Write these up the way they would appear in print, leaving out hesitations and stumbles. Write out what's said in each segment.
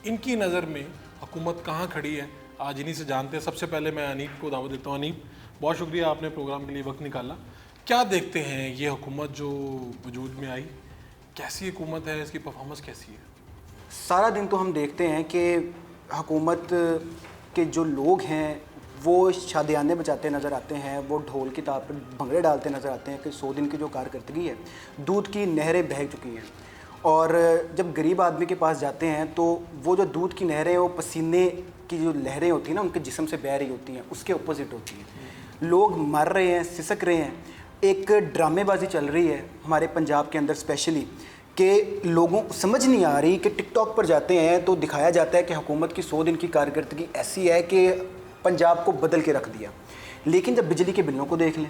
इनकी नज़र में हुकूमत कहाँ खड़ी है, आज इन्हीं से जानते हैं। सबसे पहले मैं अनीप को दावत देता हूँ। अनीप, बहुत शुक्रिया आपने प्रोग्राम के लिए वक्त निकाला। क्या देखते हैं ये हुकूमत जो वजूद में आई, कैसी हुकूमत है, इसकी परफॉर्मेंस कैसी है? सारा दिन तो हम देखते हैं कि हुकूमत के जो लोग हैं वो शादियाने बजाते नज़र आते हैं, वो ढोल की ताप पर भंगड़े डालते नज़र आते हैं कि 100 दिन की जो कारकर्दगी है, दूध की नहरें बह चुकी हैं। और जब गरीब आदमी के पास जाते हैं तो वो जो दूध की नहरें वो पसीने की जो लहरें होती हैं ना उनके जिस्म से बह रही होती हैं, उसके अपोजिट होती हैं। लोग मर रहे हैं, सिसक रहे हैं। एक ड्रामेबाजी चल रही है हमारे पंजाब के अंदर स्पेशली कि लोगों को समझ नहीं आ रही कि टिकटॉक पर जाते हैं तो दिखाया जाता है कि हुकूमत की 100 दिन की कारकर्दगी ऐसी है कि पंजाब को बदल के रख दिया। लेकिन जब बिजली के बिलों को देख लें,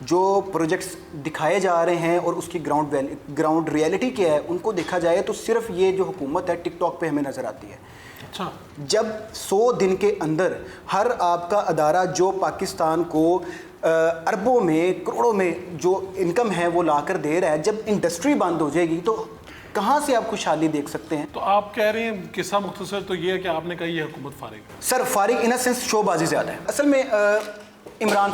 जो प्रोजेक्ट्स दिखाए जा रहे हैं और उसकी ग्राउंड रियलिटी क्या है उनको देखा जाए तो सिर्फ ये जो हुकूमत है टिकटॉक पे हमें नज़र आती है। अच्छा, जब 100 दिन के अंदर हर आपका अदारा जो पाकिस्तान को अरबों में करोड़ों में जो इनकम है वो ला कर दे रहा है, जब इंडस्ट्री बंद हो जाएगी तो कहाँ से आप खुशहाली देख सकते हैं? तो आप कह रहे हैं किस्सा मुख्तसर तो ये है कि आपने कहा ये हुकूमत फारिग है। सर फारिग इन अ सेंस शोबाजी ज़्यादा है असल में। इमरान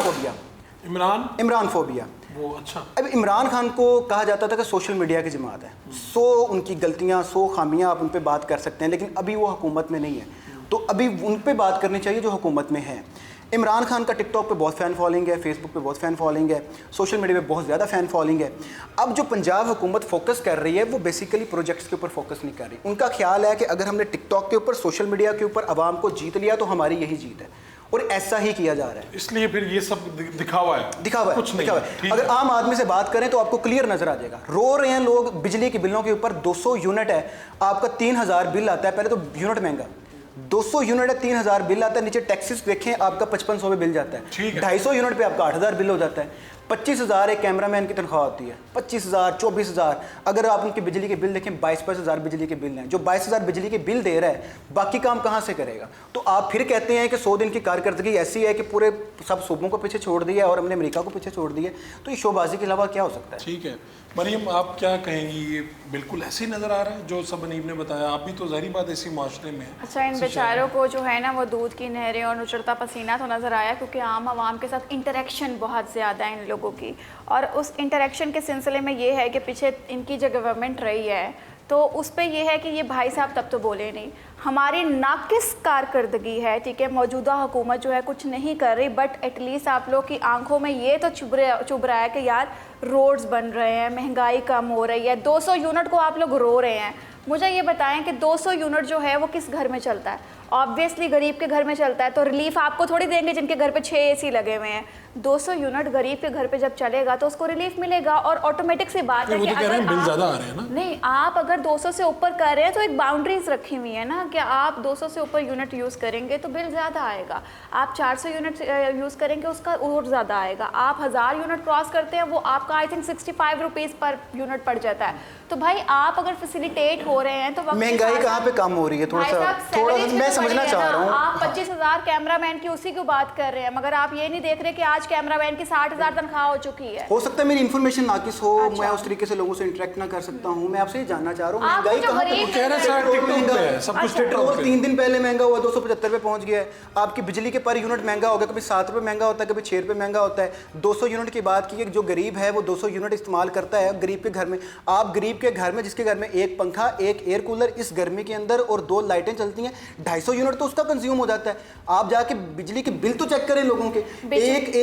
फोबिया वो अच्छा। अब इमरान खान को कहा जाता था कि सोशल मीडिया की जमात है, 100 उनकी गलतियां 100 खामियां आप उन पे बात कर सकते हैं, लेकिन अभी वो हुकूमत में नहीं है तो अभी उन पे बात करनी चाहिए जो हुकूमत में है। इमरान खान का टिकटॉक पे बहुत फ़ैन फॉलोइंग है, फेसबुक पे बहुत फ़ैन फॉलोइंग है, सोशल मीडिया पे बहुत ज़्यादा फ़ैन फॉलोइंग है। अब जो पंजाब हुकूमत फोकस कर रही है वो बेसिकली प्रोजेक्ट्स के ऊपर फोकस नहीं कर रही। उनका ख्याल है कि अगर हमने टिकटॉक के ऊपर सोशल मीडिया के ऊपर आवाम को जीत लिया तो हमारी यही जीत है, और ऐसा ही किया जा रहा है। इसलिए फिर ये सब दिखावा है, कुछ नहीं है। अगर आम आदमी से बात करें तो आपको क्लियर नजर आ जाएगा। रो रहे हैं लोग बिजली के बिलों के ऊपर। 200 यूनिट है, आपका 3000 बिल आता है। पहले तो यूनिट महंगा, 200 यूनिट है, 3000 बिल आता है। नीचे टैक्सेस देखें, आपका 5500 में बिल जाता है। 250 यूनिट पे आपका 8000 बिल हो जाता है। 25,000 एक कैमरामैन की तनख्वाह होती है, 25,000 24,000। अगर आप उनके बिजली के बिल देखें, 22,000 बिजली के बिल हैं। जो 22,000 बिजली के बिल दे रहा है बाकी काम कहाँ से करेगा? तो आप फिर कहते हैं कि 100 दिन की कारकर्दगी ऐसी है कि पूरे सब सूबों को पीछे छोड़ दिया और हमने अमेरिका को पीछे छोड़ दिया। तो ये शोबाजी के अलावा क्या हो सकता है? ठीक है मरीम, आप क्या कहेंगी? ये बिल्कुल ऐसे ही नज़र आ रहा है जो सब अनीब ने बताया। आप भी तो ज़ाहिर बात इसी माशरे में है। अच्छा, इन बेचारों को जो है ना वो दूध की नहरें और नुचड़ता पसीना तो नज़र आया, क्योंकि आम आवाम के साथ इंटरेक्शन बहुत ज़्यादा है इन लोगों की। और उस इंटरेक्शन के सिलसिले में ये है कि पीछे इनकी जो गवर्नमेंट रही है तो उस पर यह है कि ये भाई साहब तब तो बोले नहीं, हमारी नाकिस कारकर्दगी है, ठीक है। मौजूदा हुकूमत जो है कुछ नहीं कर रही, बट एटलीस्ट आप लोग की आंखों में ये तो चुभ रहा है कि यार रोड्स बन रहे हैं, महंगाई कम हो रही है। 200 यूनिट को आप लोग रो रहे हैं। मुझे ये बताएं कि 200 यूनिट जो है वो किस घर में चलता है? ऑब्वियसली गरीब के घर में चलता है। तो रिलीफ आपको थोड़ी देंगे जिनके घर पे 6 एसी लगे हुए हैं। 200 यूनिट गरीब के घर पे जब चलेगा तो उसको रिलीफ मिलेगा। और ऑटोमेटिक सी बात है कि अगर बिल ज़्यादा आ रहे हैं ना, नहीं, आप अगर 200 से ऊपर कर रहे हैं तो एक बाउंड्रीज रखी हुई है ना कि आप 200 से ऊपर यूनिट यूज़ करेंगे तो बिल ज़्यादा आएगा। आप 400 यूनिट यूज़ करेंगे उसका और ज़्यादा आएगा। आप 1000 यूनिट क्रॉस करते हैं वो आपका I think 65 rupees per unit पड़ जाता है। तो भाई आप अगर फैसिलिटेट हो रहे हैं तो महंगाई कहाँ पे कम हो रही है? थोड़ा सा मैं समझना चाह रहा हूँ। आप 25,000 कैमरामैन की उसी की बात कर रहे हैं, मगर आप ये नहीं देख रहे कि आज कैमरामैन की 60,000 तनख्वाह हो चुकी है। हो सकता है मेरी इन्फॉर्मेशन नाकिस हो, मैं उस तरीके से लोगों से इंटरेक्ट ना कर सकता हूँ। मैं आपसे ये जानना चाह रहा हूँ महंगाई कहाँ पे? सब कुछ पेट्रोल 3 दिन पहले महंगा हुआ 275 पे पहुंच गया है। आपकी बिजली के पर यूनिट महंगा हो गया, कभी 7 रुपये महंगा होता है, कभी 6 रुपये महंगा होता है। 200 यूनिट की बात की, जो गरीब है वो 200 यूनिट इस्तेमाल करता है गरीब के घर में। आप गरीब के घर में जिसके घर में एक पंखा, एक एयर कूलर इस गर्मी के अंदर और 2 लाइटें चलती हैं, 250 यूनिट तो उसका कंज्यूम हो जाता है। आप जाके बिजली के बिल तो चेक करें लोगों के।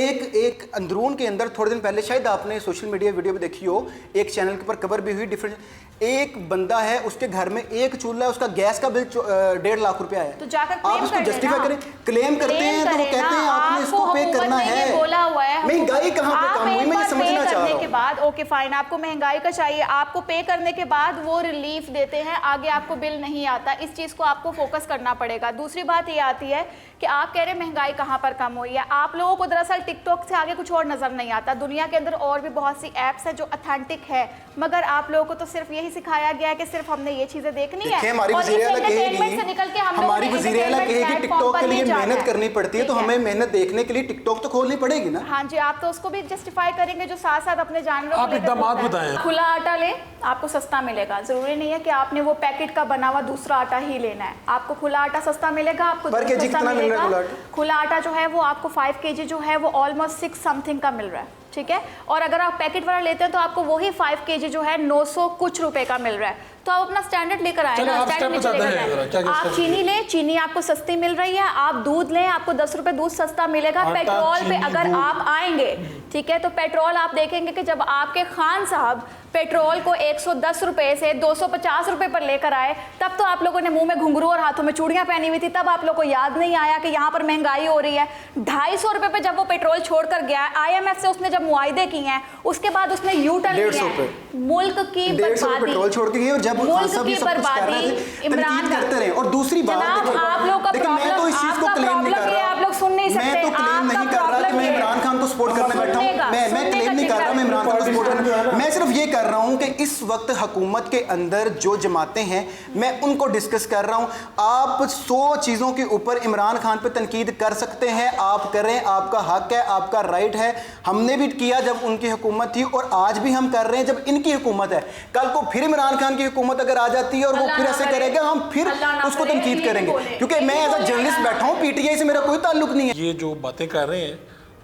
एक अंदरून के अंदर थोड़े दिन पहले शायद आपने सोशल मीडिया वीडियो में देखी हो, एक चैनल के ऊपर कवर भी हुई डिफरेंट। एक बंदा है उसके घर में एक चूल्हा है, उसका गैस का बिल 1.5 लाख रुपया है। तो जाकर आप उसको जस्टिफाई करें, क्लेम करते हैं तो वो कहते हैं आपने इसको पे करना है। बोला हुआ है महंगाई कहाँ पे कम हुई, मैं समझना चाह रहा हूं। के बाद ओके फाइन, आपको महंगाई का चाहिए, आपको पे करने के बाद वो रिलीफ देते हैं, आगे आपको बिल नहीं आता। इस चीज को आपको फोकस करना पड़ेगा। दूसरी बात ये आती है कि आप कह रहे हैं महंगाई कहाँ पर कम हुई है। आप लोगों को दरअसल टिकटॉक से आगे कुछ और नज़र नहीं आता। दुनिया के अंदर और भी बहुत सी ऐप्स है जो ऑथेंटिक है, मगर आप लोगों को तो सिर्फ यही सिखाया गया है कि सिर्फ हमने ये चीज़ें देखनी है। हमारी और वज़ीर इस आला entertainment से निकल के हम लोगों हमारी ने वज़ीर आला entertainment कहेगी टिकटॉक platform के पर लिए ही जाना मेहनत है। करनी पड़ती है, तो ठीक हमें मेहनत देखने के लिए टिकटॉक तो खोलनी पड़ेगी ना। हाँ जी, आप तो उसको भी जस्टिफाई करेंगे जो साथ साथ अपने जानवरों को आप लेकर इकदामात घूमता है। बताएं। खुला आटा ले, आपको सस्ता मिलेगा। जरूरी नहीं है कि आपने वो पैकेट का बना हुआ दूसरा आटा ही लेना है। आपको खुला आटा सस्ता मिलेगा, आपको पर दूध केजी सस्ता कितना मिल रहा है मिलेगा। खुला आटा? खुला आटा जो है वो आपको 5 kg जो है वो ऑलमोस्ट 6 समथिंग का मिल रहा है, ठीक है। और अगर आप पैकेट वाला लेते हैं तो आपको वही 5 kg जो है 900 कुछ रुपए का मिल रहा है। तो आप अपना स्टैंडर्ड लेकर आए चलो, ना, आप स्टैंडर्ड step नीचे बताते लेकर हैं जरा, जाएं। क्या-क्या आप step चीनी ले, चीनी आपको सस्ती मिल रही है। आप दूध लें, आपको 10 रुपए दूध सस्ता मिलेगा। आटा, पेट्रोल पे चीनी, अगर दूध। आप आएंगे, ठीक है, तो पेट्रोल आप देखेंगे कि जब आपके खान साहब पेट्रोल को 110 रुपए से 250 रुपए पर लेकर आए, तब तो आप लोगों ने मुंह में घुंघरू और हाथों में चूड़ियां पहनी हुई थी। तब आप लोगों को याद नहीं आया कि यहाँ पर महंगाई हो रही है। 250 रुपए पे जब वो पेट्रोल छोड़कर गया, IMF से उसने जब मुआयदे किए हैं, उसके बाद उसने यू टर्न 150 लिया है। पे। मुल्क की 150 बर्बादी, पेट्रोल छोड़ के गए और जब मुल्क सब की ये सब कुछ कर रहे बर्बादी थे, इमरान तनकीद का- करते रहे। और दूसरी बात जनाब, देखिए, आप लोग का देखिए, मैं तो इस चीज को आपका क्लेम नहीं प्रॉब्लम कर ये रहा। आप लोग सुन नहीं मैं सकते। तो क्लेम आपका नहीं कर रहा कि प्रॉब्लम मैं ये है। इमरान खान को सपोर्ट करने बैठा हूँ। सुनने का- मैं सुनने क्लेम का नहीं कर रहा मैं इमरान खान को सपोर्ट करने। मैं सिर्फ ये कर रहा हूँ कि इस वक्त हुकूमत के अंदर जो जमातें हैं, मैं उनको डिस्कस कर रहा हूँ। आप 100 चीज़ों के ऊपर इमरान खान पे तनकीद कर सकते हैं, आप करें, आपका हक है, आपका राइट है। हमने भी किया जब उनकी हुकूमत थी और आज भी हम कर रहे हैं जब इनकी हुकूमत है। कल को फिर इमरान खान की हुकूमत अगर आ जाती है और वो अल्लाह फिर ना ऐसे करे, करेगा, हम फिर अल्लाह ना उसको करे, तनकीद ये करेंगे, बोले, क्योंकि ये मैं एज अ बोले, जर्नलिस्ट अल्लाह बैठा हूँ, PTI से मेरा कोई ताल्लुक नहीं है। ये जो बातें कर रहे हैं,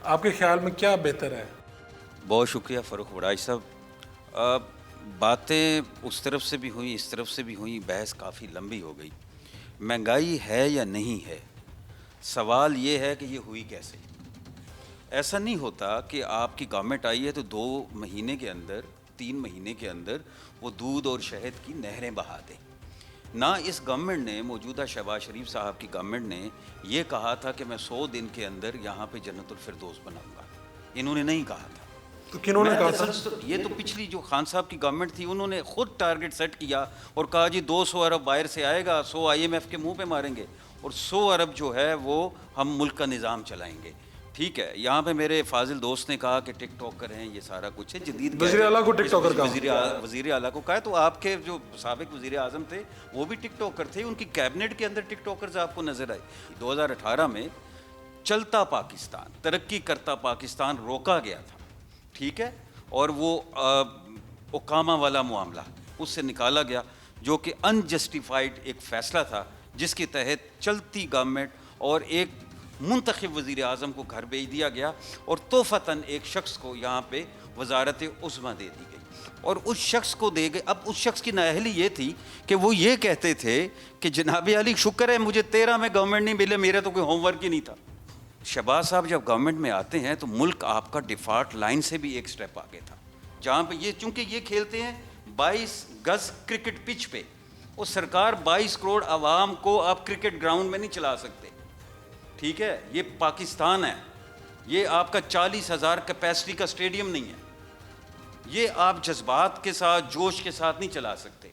आपके ख्याल में क्या बेहतर है? बहुत शुक्रिया फ़ारूक वड़ाई साहब। बातें उस तरफ से भी हुई, इस तरफ से भी हुई, बहस काफ़ी लंबी हो गई। महंगाई है या नहीं है, सवाल ये है कि ये हुई कैसे। ऐसा नहीं होता कि आपकी गवर्नमेंट आई है तो 2 महीने के अंदर, 3 महीने के अंदर वो दूध और शहद की नहरें बहा दे। ना इस गवर्नमेंट ने, मौजूदा शहबाज शरीफ साहब की गवर्नमेंट ने ये कहा था कि मैं 100 दिन के अंदर यहाँ पे जन्नतुल फिरदौस बनाऊंगा। इन्होंने नहीं कहा था। तो किन्होंने मैं कहा तो था? सच- ये तो पिछली जो खान साहब की गवर्नमेंट थी, उन्होंने खुद टारगेट सेट किया और कहा जी 200 अरब बाहर से आएगा, 100 IMF के मुंह पे मारेंगे और 100 अरब जो है वो हम मुल्क का निज़ाम चलाएंगे। ठीक है, यहाँ पे मेरे फाजिल दोस्त ने कहा कि टिकटॉकर हैं, ये सारा कुछ है जदीद। वज़ीर आला को टिकटॉकर कहा। वज़ीर आला को कहा, तो आपके जो साबिक वज़ीर आज़म थे वो भी टिकटॉकर थे, उनकी कैबिनेट के अंदर टिकटॉकर्स आपको नजर आए। 2018 में चलता पाकिस्तान, तरक्की करता पाकिस्तान रोका गया था, ठीक है, और वो ओकामा वाला मामला उससे निकाला गया, जो कि अनजस्टिफाइड एक फ़ैसला था, जिसके तहत चलती गवर्नमेंट और एक मुंतखब वज़ीर आज़म को घर भेज दिया गया और तोहफ़तन एक शख्स को यहाँ पे वजारत उज़्मा दे दी गई और उस शख्स को दे गए। अब उस शख्स की नाअहली ये थी कि वो ये कहते थे कि जनाब अली शुक्र है मुझे 13 में गवर्नमेंट नहीं मिले, मेरा तो कोई होमवर्क ही नहीं था। शहबाज साहब जब गवर्नमेंट में आते हैं तो मुल्क आपका डिफ़ॉल्ट लाइन से भी एक स्टेप आगे था, जहाँ पे ये चूँकि ये खेलते हैं 22 गज़ क्रिकेट पिच पे, और सरकार 22 करोड़ आवाम को आप क्रिकेट ग्राउंड में नहीं चला सकते। ठीक है, ये पाकिस्तान है, ये आपका 40,000 कैपेसिटी का स्टेडियम नहीं है, ये आप जज्बात के साथ, जोश के साथ नहीं चला सकते।